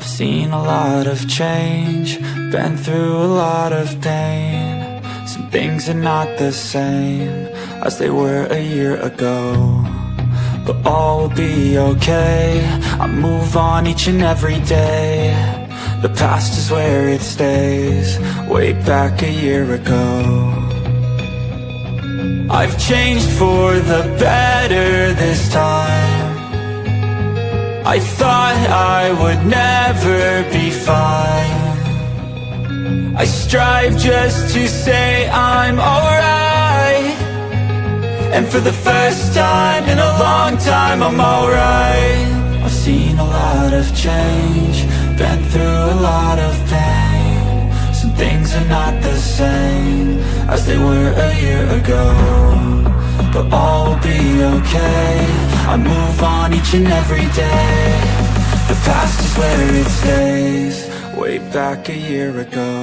I've seen a lot of change, been through a lot of pain. Some things are not the same as they were a year ago, but all will be okay. I move on each and every day. The past is where it stays, way back a year ago. I've changed for the better this time. I thought I would never be fine. I strive just to say I'm alright, and for the first time in a long time I'm alright. I've seen a lot of change, been through a lot of pain. Some things are not the same as they were a year ago, but all will be okay. I move on each and every day. The past is where it stays, way back a year ago.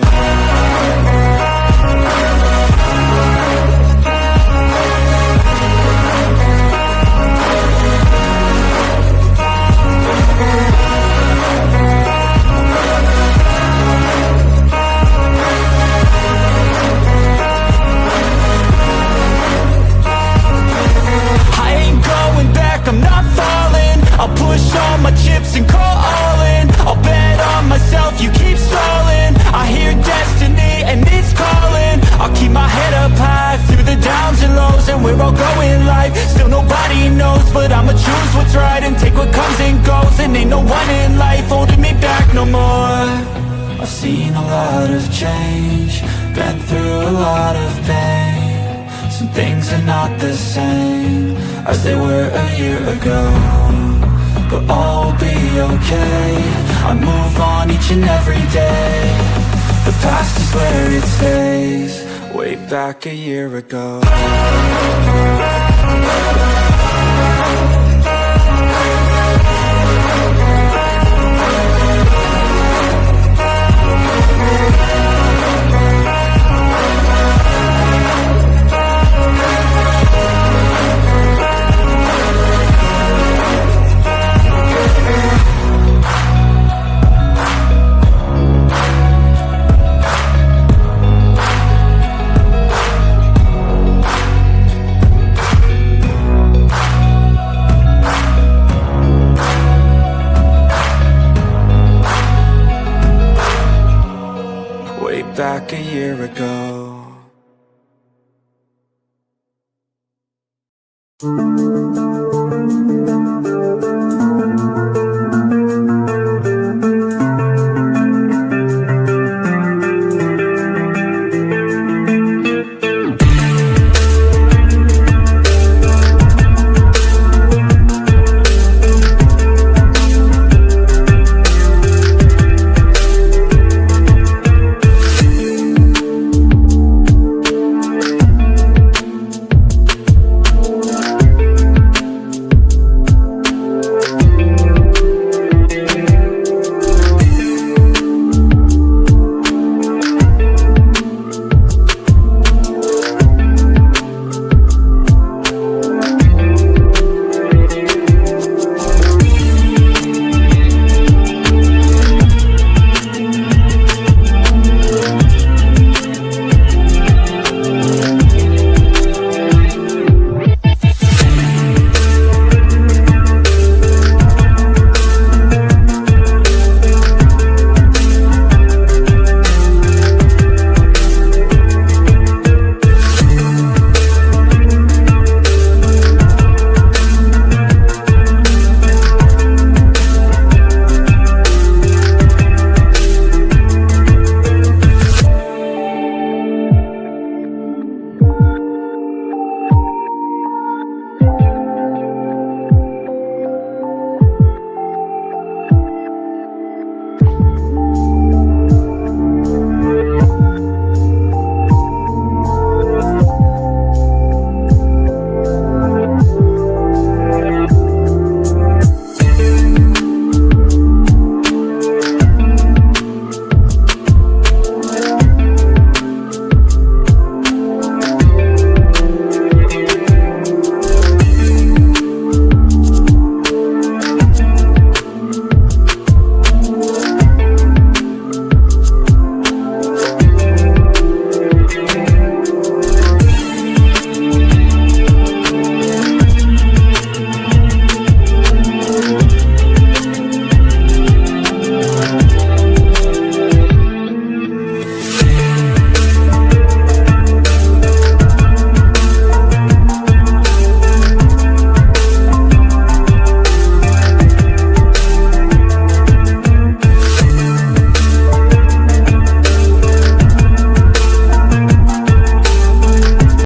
I'm not falling, I'll push all my chips and call all in. I'll bet on myself, you keep stalling. I hear destiny and it's calling. I'll keep my head up high through the downs and lows, and we're all going life. Still nobody knows, but I'ma choose what's right and take what comes and goes. And ain't no one in life holding me back no more. I've seen a lot of change, been through a lot of pain. Some things are not the same as they were a year ago, but all will be okay. I move on each and every day. The past is where it stays, way back a year ago. Back a year ago.